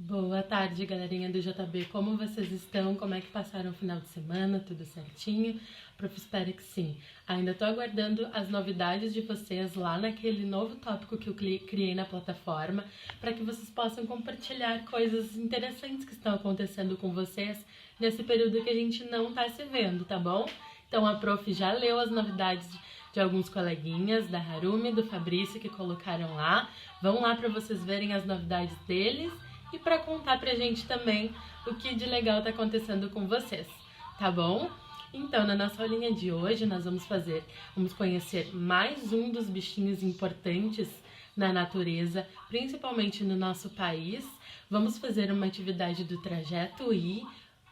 Boa tarde, galerinha do JB. Como vocês estão? Como é que passaram o final de semana? Tudo certinho? Prof, espero que sim. Ainda tô aguardando as novidades de vocês lá naquele novo tópico que eu criei na plataforma, para que vocês possam compartilhar coisas interessantes que estão acontecendo com vocês nesse período que a gente não tá se vendo, tá bom? Então a prof já leu as novidades de alguns coleguinhas, da Harumi, do Fabrício, que colocaram lá. Vão lá para vocês verem as novidades deles e para contar pra gente também o que de legal tá acontecendo com vocês, tá bom? Então, na nossa aulinha de hoje, nós vamos conhecer mais um dos bichinhos importantes na natureza, principalmente no nosso país. Vamos fazer uma atividade do trajeto I,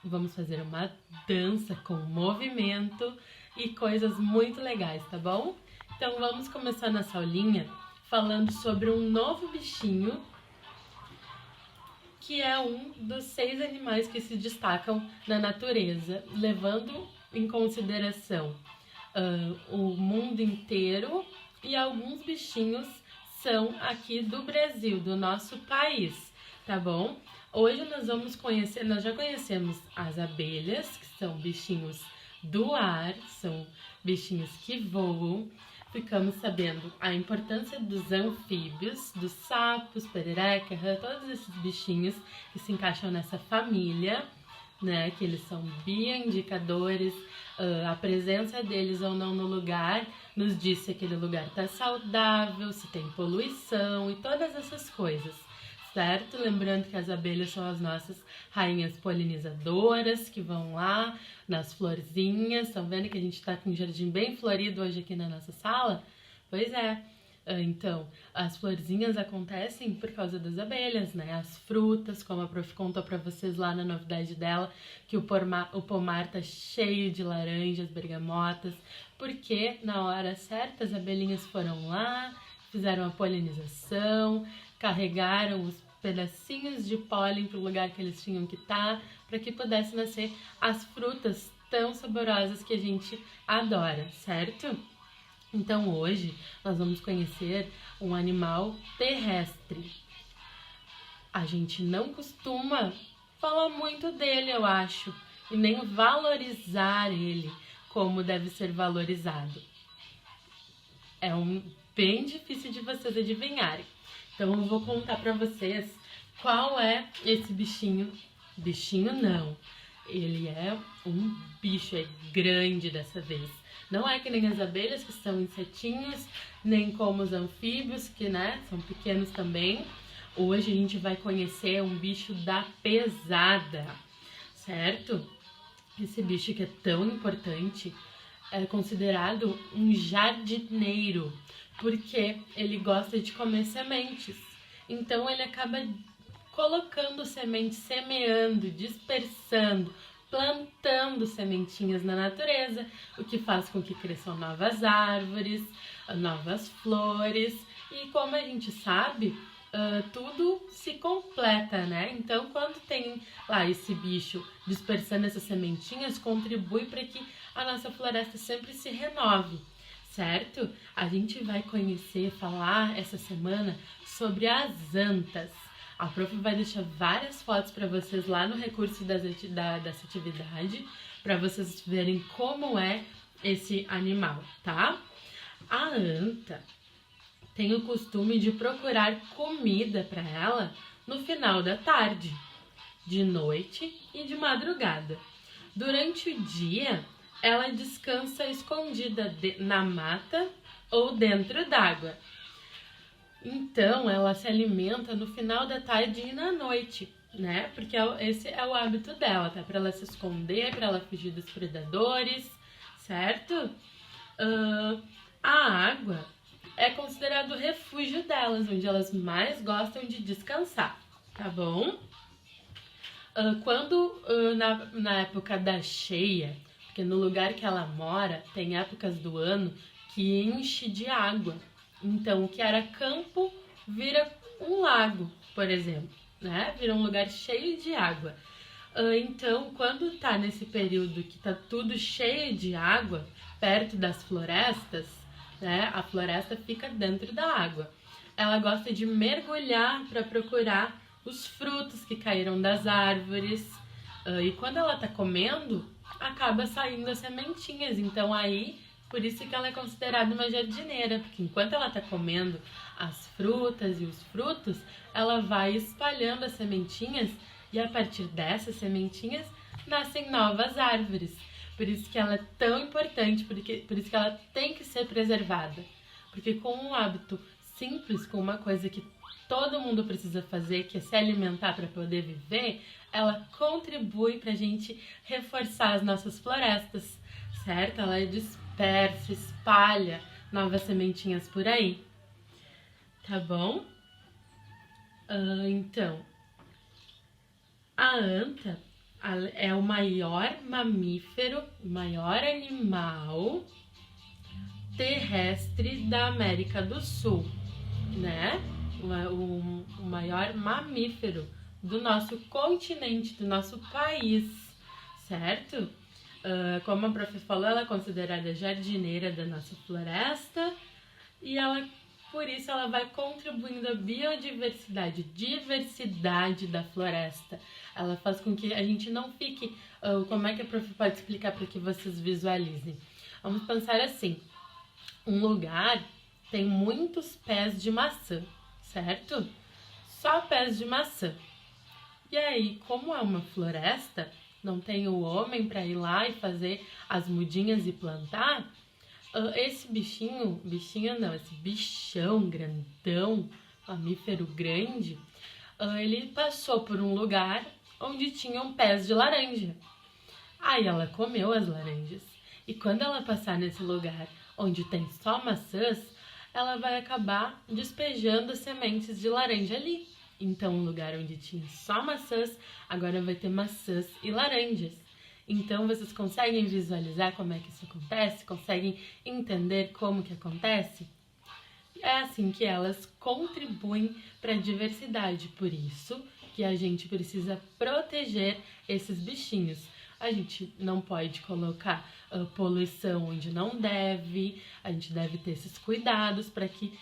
vamos fazer uma dança com movimento e coisas muito legais, tá bom? Então, vamos começar nossa aulinha falando sobre um novo bichinho que é um dos 6 animais que se destacam na natureza, levando em consideração o mundo inteiro, e alguns bichinhos são aqui do Brasil, do nosso país, tá bom? Hoje nós já conhecemos as abelhas, que são bichinhos do ar, são bichinhos que voam. Ficamos sabendo a importância dos anfíbios, dos sapos, perereca, rã, todos esses bichinhos que se encaixam nessa família, né? Que eles são bioindicadores, a presença deles ou não no lugar nos diz se aquele lugar está saudável, se tem poluição e todas essas coisas, certo? Lembrando que as abelhas são as nossas rainhas polinizadoras que vão lá nas florzinhas. Estão vendo que a gente está com um jardim bem florido hoje aqui na nossa sala? Pois é. Então, as florzinhas acontecem por causa das abelhas, né? As frutas, como a prof contou pra vocês lá na novidade dela, que o pomar tá cheio de laranjas, bergamotas, porque na hora certa as abelhinhas foram lá, fizeram a polinização, carregaram os pedacinhos de pólen para o lugar que eles tinham que estar, para que pudessem nascer as frutas tão saborosas que a gente adora, certo? Então hoje nós vamos conhecer um animal terrestre. A gente não costuma falar muito dele, eu acho, e nem valorizar ele como deve ser valorizado. É bem difícil de vocês adivinharem. Então eu vou contar pra vocês qual é esse bichinho. Bichinho não, ele é um bicho, é grande dessa vez. Não é que nem as abelhas, que são insetinhos, nem como os anfíbios, que, né, são pequenos também. Hoje a gente vai conhecer um bicho da pesada, certo? Esse bicho que é tão importante é considerado um jardineiro, porque ele gosta de comer sementes. Então ele acaba colocando sementes, semeando, dispersando, plantando sementinhas na natureza, o que faz com que cresçam novas árvores, novas flores, e como a gente sabe, tudo se completa, né? Então, quando tem lá esse bicho dispersando essas sementinhas, contribui para que a nossa floresta sempre se renove, certo? A gente vai falar essa semana sobre as antas. A prof vai deixar várias fotos para vocês lá no recurso dessa atividade, para vocês verem como é esse animal, tá? A anta tem o costume de procurar comida para ela no final da tarde, de noite e de madrugada. Durante o dia, ela descansa escondida na mata ou dentro d'água. Então, ela se alimenta no final da tarde e na noite, né? Porque esse é o hábito dela, tá? Para ela se esconder, para ela fugir dos predadores, certo? A água é considerado o refúgio delas, onde elas mais gostam de descansar, tá bom? Na época da cheia, porque no lugar que ela mora tem épocas do ano que enche de água. Então, o que era campo vira um lago, por exemplo, né? Vira um lugar cheio de água. Então, quando tá nesse período que tá tudo cheio de água, perto das florestas, né? A floresta fica dentro da água. Ela gosta de mergulhar para procurar os frutos que caíram das árvores. E quando ela tá comendo, acaba saindo as sementinhas. Então aí, por isso que ela é considerada uma jardineira, porque enquanto ela tá comendo as frutas e os frutos, ela vai espalhando as sementinhas e a partir dessas sementinhas nascem novas árvores. Por isso que ela é tão importante, por isso que ela tem que ser preservada. Porque com um hábito simples, com uma coisa que todo mundo precisa fazer, que é se alimentar para poder viver, ela contribui para a gente reforçar as nossas florestas, certo? Ela dispersa, espalha novas sementinhas por aí, tá bom? Então, a anta é o maior mamífero, o maior animal terrestre da América do Sul, né? O maior mamífero do nosso continente, do nosso país, certo? Como a prof falou, ela é considerada jardineira da nossa floresta e por isso ela vai contribuindo à biodiversidade, diversidade da floresta. Ela faz com que a gente não fique... como é que a prof pode explicar para que vocês visualizem? Vamos pensar assim, um lugar tem muitos pés de maçã, certo? Só pés de maçã. E aí, como é uma floresta, não tem o homem para ir lá e fazer as mudinhas e plantar, esse bichão grandão, mamífero grande, ele passou por um lugar onde tinham pés de laranja. Aí ela comeu as laranjas. E quando ela passar nesse lugar onde tem só maçãs, ela vai acabar despejando sementes de laranja ali. Então, um lugar onde tinha só maçãs, agora vai ter maçãs e laranjas. Então, vocês conseguem visualizar como é que isso acontece? Conseguem entender como que acontece? É assim que elas contribuem para a diversidade. Por isso que a gente precisa proteger esses bichinhos. A gente não pode colocar poluição onde não deve, a gente deve ter esses cuidados para que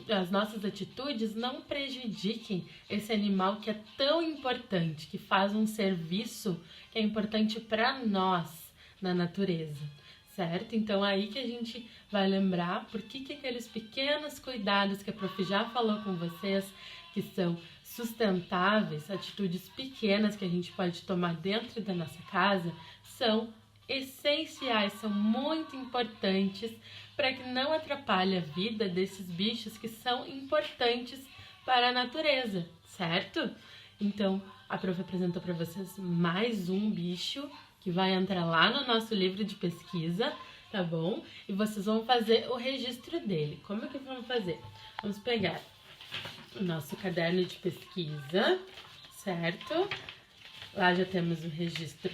as nossas atitudes não prejudiquem esse animal que é tão importante, que faz um serviço que é importante para nós na natureza, certo? Então aí que a gente vai lembrar por que aqueles pequenos cuidados que a prof já falou com vocês, que são sustentáveis, atitudes pequenas que a gente pode tomar dentro da nossa casa, são essenciais, são muito importantes para que não atrapalhe a vida desses bichos que são importantes para a natureza, certo? Então, a prof apresentou para vocês mais um bicho que vai entrar lá no nosso livro de pesquisa, tá bom? E vocês vão fazer o registro dele. Como é que vamos fazer? Vamos pegar o nosso caderno de pesquisa, certo? Lá já temos o registro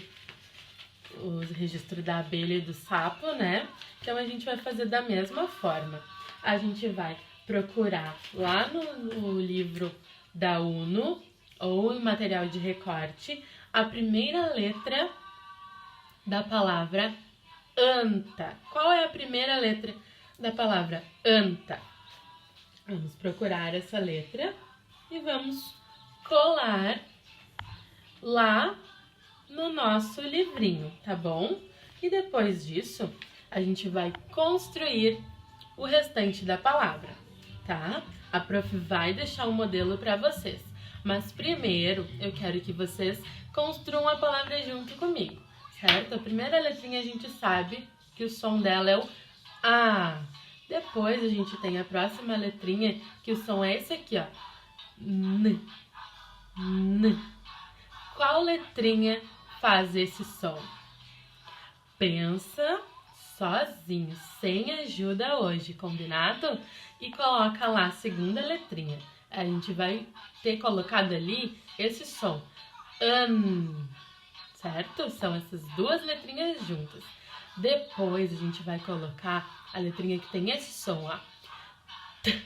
da abelha e do sapo, né? Então, a gente vai fazer da mesma forma. A gente vai procurar lá no livro da UNO ou em material de recorte a primeira letra da palavra anta. Qual é a primeira letra da palavra anta? Vamos procurar essa letra e vamos colar lá no nosso livrinho, tá bom? E depois disso, a gente vai construir o restante da palavra, tá? A prof vai deixar um modelo para vocês, mas primeiro eu quero que vocês construam a palavra junto comigo, certo? A primeira letrinha a gente sabe que o som dela é o A. Depois a gente tem a próxima letrinha, que o som é esse aqui, ó. N. N. Qual letrinha faz esse som? Pensa sozinho, sem ajuda hoje, combinado? E coloca lá a segunda letrinha. A gente vai ter colocado ali esse som. Certo? São essas duas letrinhas juntas. Depois a gente vai colocar a letrinha que tem esse som, ó. T.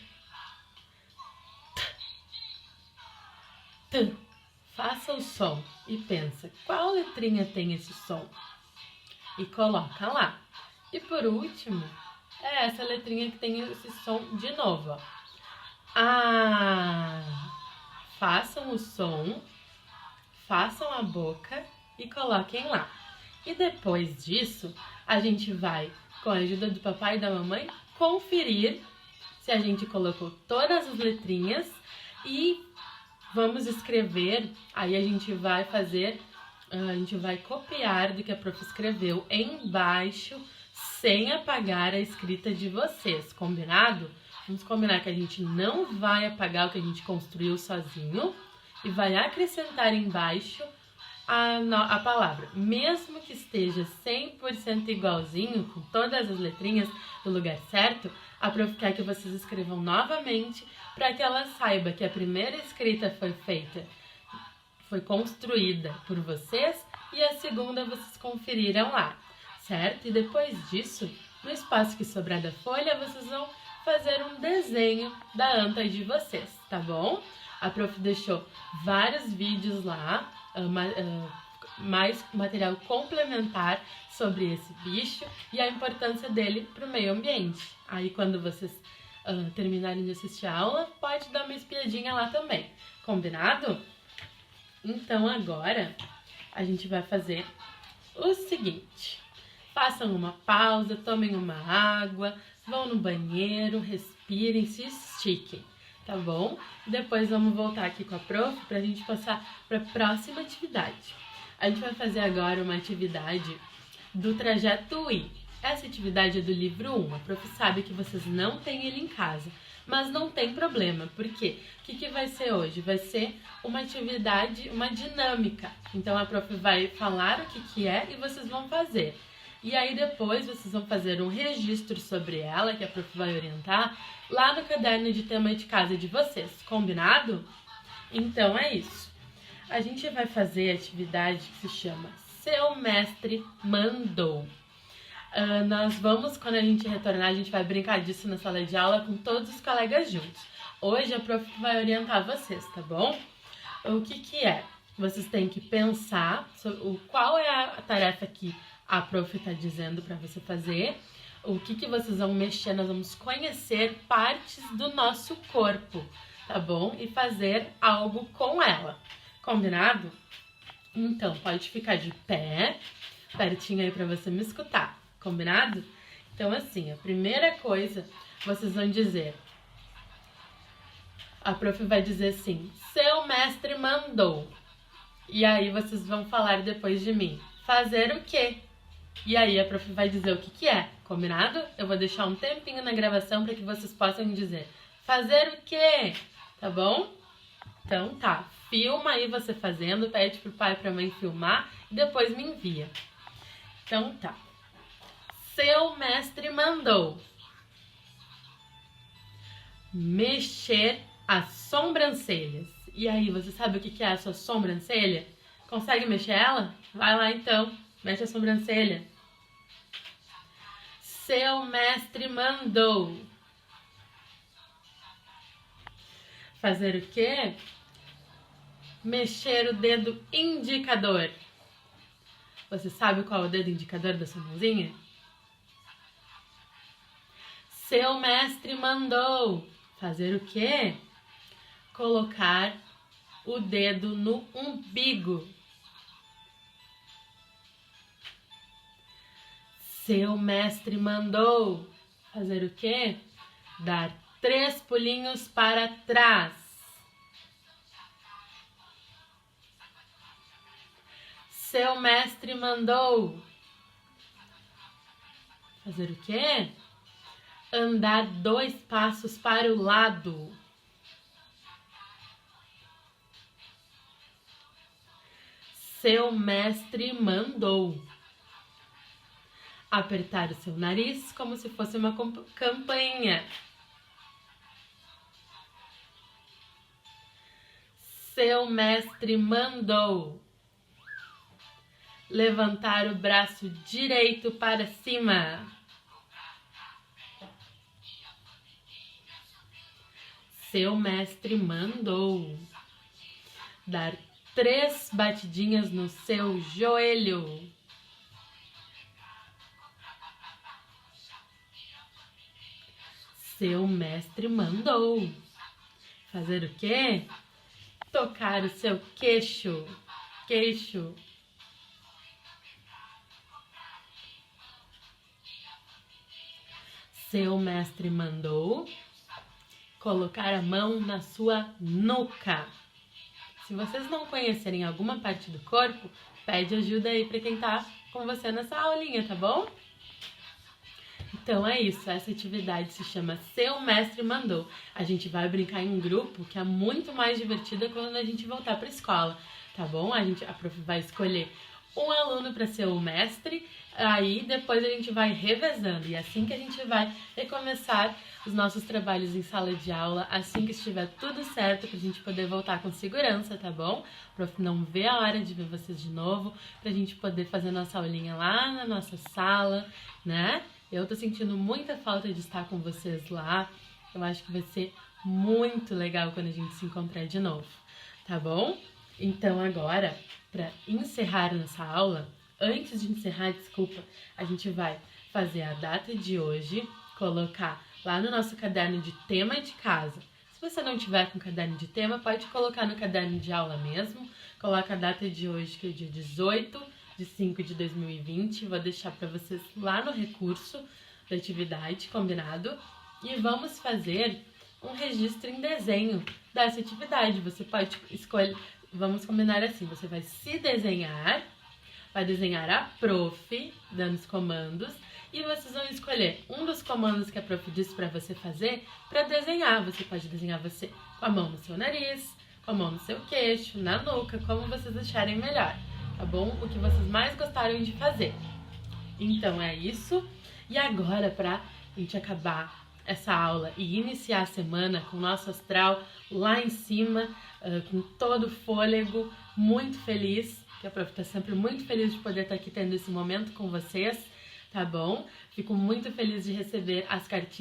T. Faça o som e pensa, qual letrinha tem esse som? E coloca lá. E por último, é essa letrinha que tem esse som de novo, ó. A. façam o som, façam a boca e coloquem lá. E depois disso, a gente vai, com a ajuda do papai e da mamãe, conferir se a gente colocou todas as letrinhas e vamos escrever. Aí a gente vai copiar do que a prof escreveu embaixo, sem apagar a escrita de vocês, combinado? Vamos combinar que a gente não vai apagar o que a gente construiu sozinho e vai acrescentar embaixo a palavra. Mesmo que esteja 100% igualzinho, com todas as letrinhas no lugar certo, a prof quer que vocês escrevam novamente para que ela saiba que a primeira escrita foi construída por vocês e a segunda vocês conferiram lá, certo? E depois disso, no espaço que sobrar da folha, vocês vão fazer um desenho da anta de vocês, tá bom? A prof deixou vários vídeos lá, mais material complementar sobre esse bicho e a importância dele para o meio ambiente. Aí quando vocês terminarem de assistir a aula, pode dar uma espiadinha lá também, combinado? Então agora a gente vai fazer o seguinte: façam uma pausa, tomem uma água, vão no banheiro, respirem, se estiquem, tá bom? Depois vamos voltar aqui com a prof pra gente passar para a próxima atividade. A gente vai fazer agora uma atividade do trajeto I. Essa atividade é do livro 1. A prof sabe que vocês não têm ele em casa, mas não tem problema, porque o que vai ser hoje? Vai ser uma atividade, uma dinâmica. Então a prof vai falar o que é e vocês vão fazer. E aí depois vocês vão fazer um registro sobre ela, que a prof vai orientar, lá no caderno de tema de casa de vocês, combinado? Então é isso. A gente vai fazer a atividade que se chama Seu Mestre Mandou. Nós vamos, quando a gente retornar, a gente vai brincar disso na sala de aula com todos os colegas juntos. Hoje a prof vai orientar vocês, tá bom? O que é? Vocês têm que pensar sobre qual é a tarefa que a prof está dizendo para você fazer, o que vocês vão mexer. Nós vamos conhecer partes do nosso corpo, tá bom? E fazer algo com ela, combinado? Então, pode ficar de pé, pertinho aí para você me escutar, combinado? Então, assim, a primeira coisa, vocês vão dizer, a prof vai dizer assim: seu mestre mandou. E aí vocês vão falar depois de mim: fazer o quê? E aí a prof vai dizer o que é, combinado? Eu vou deixar um tempinho na gravação para que vocês possam dizer: fazer o quê? Tá bom? Então tá, filma aí você fazendo, pede pro pai e pra mãe filmar e depois me envia. Então tá. Seu mestre mandou mexer as sobrancelhas. E aí, você sabe o que é a sua sobrancelha? Consegue mexer ela? Vai lá então, mexe a sobrancelha. Seu mestre mandou fazer o quê? Mexer o dedo indicador. Você sabe qual é o dedo indicador da sua mãozinha? Seu mestre mandou fazer o quê? Colocar o dedo no umbigo. Seu mestre mandou fazer o quê? Dar 3 pulinhos para trás. Seu mestre mandou fazer o quê? Andar 2 passos para o lado. Seu mestre mandou apertar o seu nariz como se fosse uma campainha. Seu mestre mandou levantar o braço direito para cima. Seu mestre mandou dar 3 batidinhas no seu joelho. Seu mestre mandou fazer o quê? tocar o seu queixo, queixo. Seu mestre mandou colocar a mão na sua nuca. Se vocês não conhecerem alguma parte do corpo, pede ajuda aí para quem tá com você nessa aulinha, tá bom? Então é isso, essa atividade se chama Seu Mestre Mandou. A gente vai brincar em um grupo que é muito mais divertida quando a gente voltar para a escola, tá bom? A prof vai escolher um aluno para ser o mestre, aí depois a gente vai revezando e assim que a gente vai recomeçar os nossos trabalhos em sala de aula, assim que estiver tudo certo pra gente poder voltar com segurança, tá bom? O prof não vê a hora de ver vocês de novo, pra gente poder fazer nossa aulinha lá na nossa sala, né? Eu tô sentindo muita falta de estar com vocês lá, eu acho que vai ser muito legal quando a gente se encontrar de novo, tá bom? Então agora, para encerrar nossa aula, antes de encerrar, desculpa, a gente vai fazer a data de hoje, colocar lá no nosso caderno de tema de casa. Se você não tiver com caderno de tema, pode colocar no caderno de aula mesmo. Coloca a data de hoje, que é dia 18 de 5 de 2020. Vou deixar para vocês lá no recurso da atividade, combinado? E vamos fazer um registro em desenho dessa atividade. Você pode escolher, vamos combinar assim, você vai se desenhar, vai desenhar a prof, dando os comandos, e vocês vão escolher um dos comandos que a prof disse para você fazer para desenhar. Você pode desenhar você com a mão no seu nariz, com a mão no seu queixo, na nuca, como vocês acharem melhor, tá bom? O que vocês mais gostaram de fazer. Então é isso. E agora, para a gente acabar essa aula e iniciar a semana com o nosso astral lá em cima, com todo o fôlego, muito feliz, que a prof está sempre muito feliz de poder estar aqui tendo esse momento com vocês, tá bom? Fico muito feliz de receber as cartinhas